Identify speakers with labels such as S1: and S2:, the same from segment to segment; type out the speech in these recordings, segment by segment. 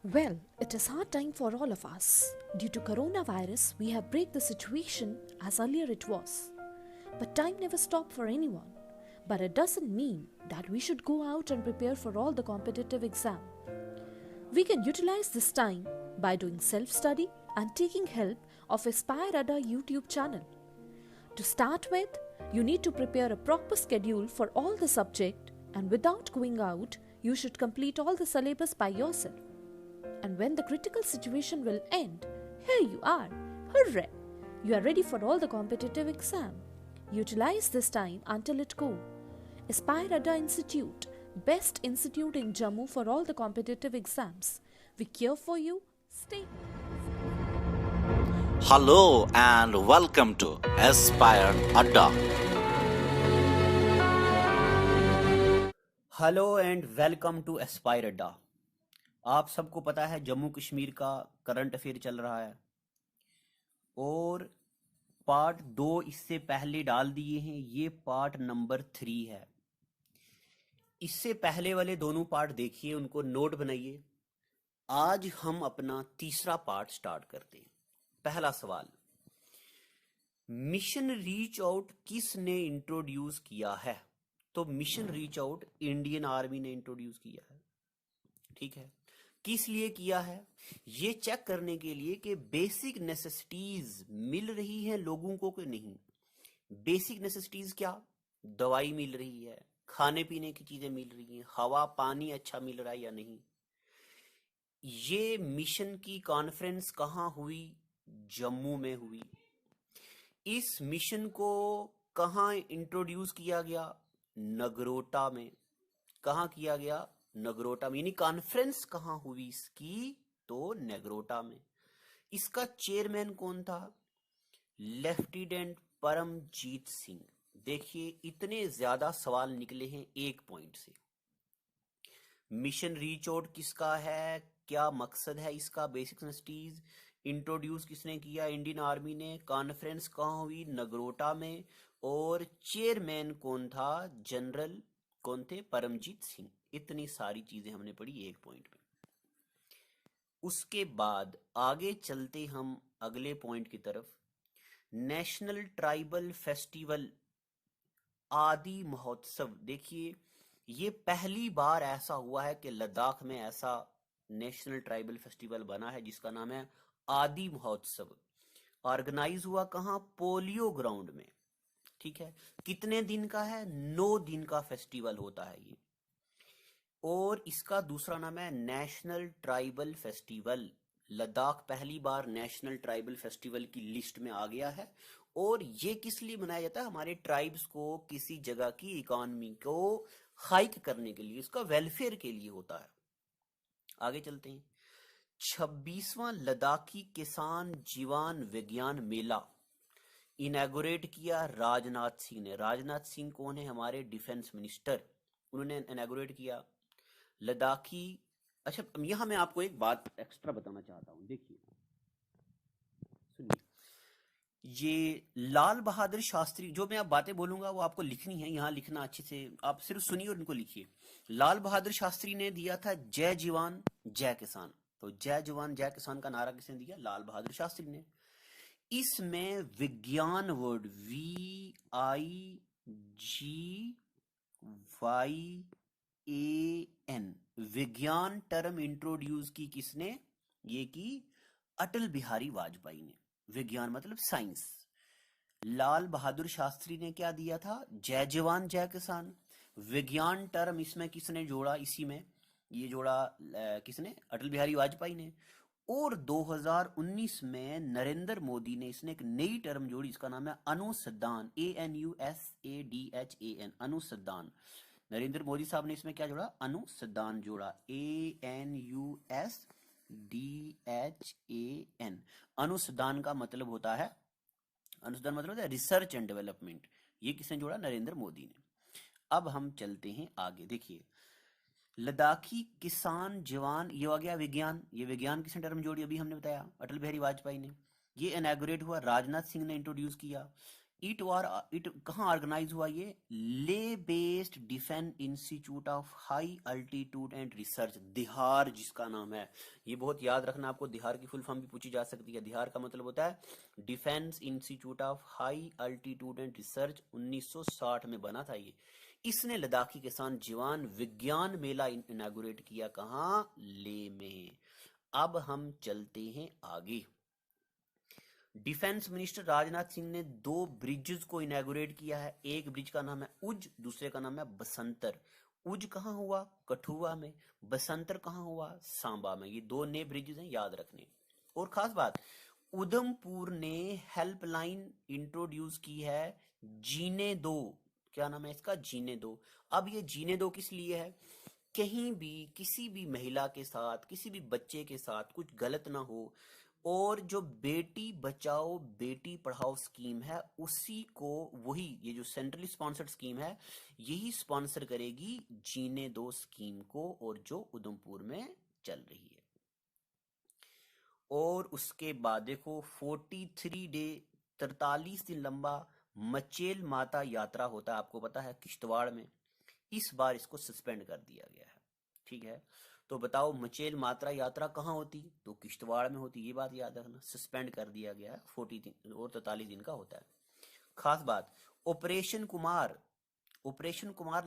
S1: Well, it is hard time for all of us. Due to coronavirus, we have break the situation as earlier it was. But time never stopped for anyone. But it doesn't mean that we should go out and prepare for all the competitive exam. We can utilize this time by doing self-study and taking help of Aspire Ada YouTube channel. To start with, you need to prepare a proper schedule for all the subject, and without going out, you should complete all the syllabus by yourself. And when the critical situation will end, here you are. Hooray! You are ready for all the competitive exam. Utilize this time until it go. Aspire Ada Institute, best institute in Jammu for all the competitive exams. We care for you. Stay.
S2: Hello and welcome to Aspire Adda.
S3: Hello and welcome to Aspire Adda. आप सबको पता है जम्मू कश्मीर का current affair चल रहा है और part 2 इससे पहले डाल दिए हैं। ये पार्ट नंबर 3 है। इससे पहले वाले दोनों पार्ट देखिए, उनको नोट बनाइए। आज हम अपना तीसरा पार्ट स्टार्ट करते हैं। पहला सवाल, मिशन रीच आउट किसने इंट्रोड्यूस किया है? तो mission reach out Indian army ने इंट्रोड्यूस किया है। ठीक है, किस लिए किया है? ये चेक करने के लिए कि बेसिक नेसेसिटीज मिल रही हैं लोगों को कि नहीं। बेसिक नेसेसिटीज क्या? दवाई मिल रही है, खाने पीने की चीजें मिल रही हैं, हवा पानी अच्छा मिल रहा है या नहीं। ये मिशन की कॉन्फ्रेंस कहां हुई? जम्मू में हुई। इस मिशन को कहां इंट्रोड्यूस किया गया? नगरोटा में। कहां किया गया? नगरोटा में। यानी कॉन्फ्रेंस कहां हुई इसकी? तो नगरोटा में। इसका चेयरमैन कौन था? लेफ्टिनेंट परमजीत सिंह। देखिए, इतने ज्यादा सवाल निकले हैं एक पॉइंट से। मिशन रीच आउट किसका है? क्या मकसद है इसका? बेसिक नेसेसिटीज इंट्रोड्यूस किसने किया? इंडियन आर्मी ने। कॉन्फ्रेंस कहां हुई? नगरोटा में। और चेयरमैन कौन था? जनरल कौन थे? परमजीत सिंह। इतनी सारी चीजें हमने पढ़ी एक पॉइंट में। उसके बाद आगे चलते हम अगले पॉइंट की तरफ। नेशनल ट्राइबल फेस्टिवल आदि महोत्सव। देखिए, ये पहली बार ऐसा हुआ है कि लद्दाख में ऐसा नेशनल ट्राइबल फेस्टिवल बना है जिसका नाम है आदि महोत्सव। ऑर्गेनाइज हुआ कहां? पोलियो ग्राउंड में। ठीक है, कितने दिन का है? 9 दिन का फेस्टिवल होता है ये। और इसका दूसरा नाम है नेशनल ट्राइबल फेस्टिवल। लद्दाख पहली बार नेशनल ट्राइबल फेस्टिवल की लिस्ट में आ गया है। और ये किस लिए मनाया जाता है? हमारे ट्राइब्स को किसी जगह की इकोनॉमी को हाइक करने के लिए, इसका वेलफेयर के लिए होता है। आगे चलते हैं। 26वां लद्दाखी किसान जीवन विज्ञान मेला इनैगोरेट किया राजनाथ सिंह ने। राजनाथ सिंह कौन है? हमारे डिफेंस मिनिस्टर। उन्होंने इनैगोरेट किया लद्दाखी। अच्छा, यहां मैं आपको एक बात एक्स्ट्रा बताना चाहता हूं। देखिए, सुनिए, ये लाल बहादुर शास्त्री, जो मैं आप बातें बोलूंगा वो आपको लिखनी है, यहां लिखना अच्छे से। आप सिर्फ सुनिए और इनको लिखिए। लाल बहादुर शास्त्री ने दिया था जय जवान जय किसान। तो जय जवान जय किसान का नारा किसने दिया? लाल बहादुर शास्त्री ने। इसमें विज्ञान वर्ड VIGYAN विज्ञान टर्म इंट्रोड्यूस की किसने? ये की अटल बिहारी वाजपेयी ने। विज्ञान मतलब साइंस। लाल बहादुर शास्त्री ने क्या दिया था? जय जवान जय किसान। विज्ञान टर्म इसमें किसने जोड़ा? इसी में ये जोड़ा किसने? अटल बिहारी वाजपेयी ने। और 2019 में नरेंद्र मोदी ने इसने एक नई टर्म जोड़ी, इसका नाम है अनुसंधान। ANUSADHAN अनुसंधान। नरेंद्र मोदी साहब ने इसमें क्या जोड़ा? अनुसंधान जोड़ा। ANUSDHAN। अनुसंधान का मतलब होता है, अनुसंधान मतलब होता है रिसर्च एंड डेवलपमेंट। ये किसने जोड़ा? नरेंद्र मोदी ने। अब हम चलते हैं आगे। देखिए, लद्दाखी किसान जवान, ये आ गया विज्ञान। ये विज्ञान किसने टर्म जोड़ी? अभी हमने बताया, अटल बिहारी वाजपेयी ने। ये इनैगोरेट हुआ, राजनाथ सिंह ने इंट्रोड्यूस किया। इट कहाँ ऑर्गेनाइज हुआ? ये Leh based defence institute of high altitude and research, DIHAR जिसका नाम है। ये बहुत याद रखना आपको, दिहार की फुल फॉर्म भी पूछी जा सकती है। दिहार का मतलब होता है defence institute of high altitude and research. 1960 में बना था ये। इसने लद्दाखी किसान जवान विज्ञान मेला इनॉग्रेट किया, कहाँ? ले में। अब हम चलते हैं आगे। डिफेंस मिनिस्टर राजनाथ सिंह ने 2 ब्रिजेस को इनॉग्रेट किया है। एक ब्रिज का नाम है उज, दूसरे का नाम है बसंतर। उज कहाँ हुआ? कठुआ में। बसंतर कहाँ हुआ? सांबा में। ये 2 नए ब्रिजेस हैं, याद रखने। और खास बात, उधमपुर ने हेल्पलाइन इंट्रोड्यूस की है, जीने दो। क्या नाम है इसका? जीने दो। अब ये जीने दो किस लिए है? कहीं भी किसी भी महिला के साथ, किसी भी बच्चे के साथ कुछ गलत ना हो, और जो बेटी बचाओ बेटी पढ़ाओ स्कीम है उसी को, वही ये जो सेंट्रली स्पॉन्सर्ड स्कीम है, यही स्पॉन्सर करेगी जीने दो स्कीम को, और जो उधमपुर में चल रही है। और उसके बाद देखो 43 डे 43 दिन लंबा मचेल माता यात्रा होता है, आपको पता है, किश्तवाड़ में। इस बार इसको सस्पेंड कर दिया गया है, ठीक है। तो बताओ मचेल मात्रा यात्रा कहाँ होती? तो किश्तवाड़ में होती, ये बात याद रखना। सस्पेंड कर दिया गया है, 40 दिन और 43 दिन का होता है। खास बात, ऑपरेशन कुमार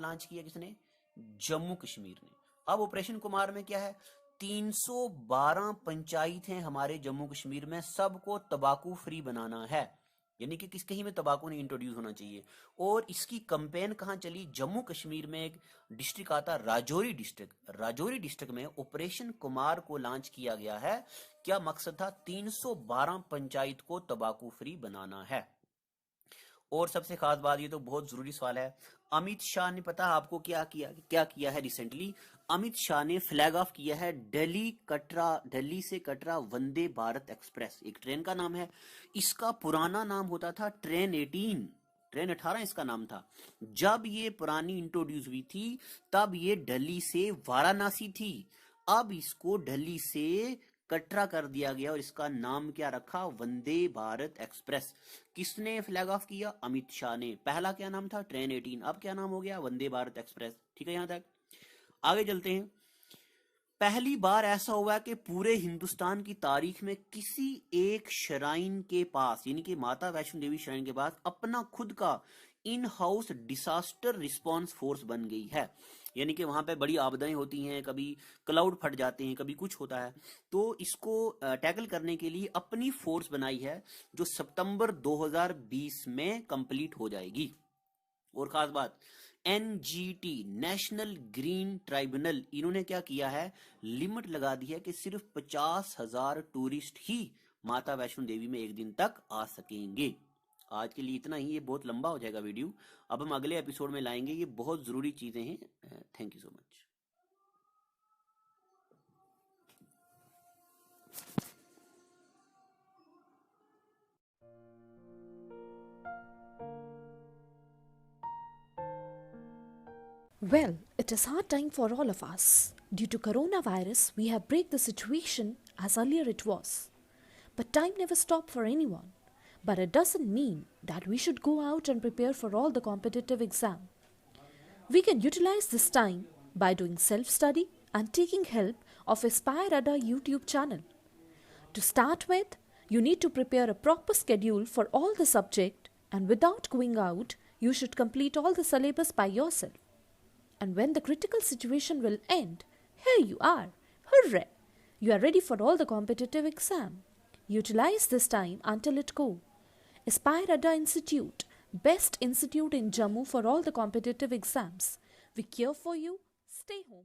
S3: लॉन्च किया किसने? जम्मू कश्मीर ने। अब ऑपरेशन कुमार में क्या है? 312 पंचायत हैं हमारे जम्मू कश्मीर में, सबको तंबाकू फ्री बनाना है, यानी कि कहीं में तंबाकू नहीं इंट्रोड्यूस होना चाहिए। और इसकी कैंपेन कहाँ चली? जम्मू कश्मीर में एक डिस्ट्रिक्ट आता राजौरी डिस्ट्रिक्ट में ऑपरेशन कुमार को लॉन्च किया गया है। क्या मकसद था? 312 पंचायत को तंबाकू फ्री बनाना है। और सबसे खास बात, ये तो बहुत जरूरी सवाल है, अमित शाह ने पता आपको क्या किया है रिसेंटली? अमित शाह ने फ्लैग ऑफ किया है दिल्ली से कटरा वंदे भारत एक्सप्रेस। एक ट्रेन का नाम है। इसका पुराना नाम होता था ट्रेन 18 इसका नाम था। जब ये पुरानी इंट्रोड्यूस हुई थी तब ये दिल्ली से वाराणसी थी। अब इसको दिल्ली से कटरा कर दिया गया और इसका नाम क्या रखा? वंदे भारत एक्सप्रेस। किसने फ्लैग ऑफ किया? अमित शाह ने। पहला क्या नाम था? ट्रेन 18, अब क्या नाम हो गया? वंदे भारत एक्सप्रेस। ठीक है, यहां तक। आगे चलते हैं। पहली बार ऐसा हुआ कि पूरे हिंदुस्तान की तारीख में किसी एक श्राइन के पास, यानी कि माता वैष्णो देवी श्राइन के पास, अपना खुद का in house disaster response force बन गई है। यानी कि वहां पे बड़ी आपदाएं होती हैं, कभी क्लाउड फट जाते हैं, कभी कुछ होता है, तो इसको टैकल करने के लिए अपनी फोर्स बनाई है, जो सितंबर 2020 में कंप्लीट हो जाएगी। और खास बात, NGT नेशनल ग्रीन ट्राइब्यूनल, इन्होंने क्या किया है? लिमिट लगा दी है कि सिर्फ 50,000 टूरिस्ट ही माता वैष्णो देवी में एक दिन तक आ सकेंगे। आज के लिए इतना ही, ये बहुत लंबा हो जाएगा वीडियो। अब हम अगले एपिसोड में लाएंगे, ये बहुत जरूरी चीजें हैं। Thank you so much.
S1: Well, it is hard time for all of us. Due to coronavirus, we have break the situation as earlier it was. But time never stopped for anyone. But it doesn't mean that we should go out and prepare for all the competitive exam. We can utilize this time by doing self-study and taking help of Aspire Ada YouTube channel. To start with, you need to prepare a proper schedule for all the subject, and without going out, you should complete all the syllabus by yourself. And when the critical situation will end, here you are. Hooray! You are ready for all the competitive exam. Utilize this time until it go. Aspire Ada Institute, best institute in Jammu for all the competitive exams. We care for you. Stay home.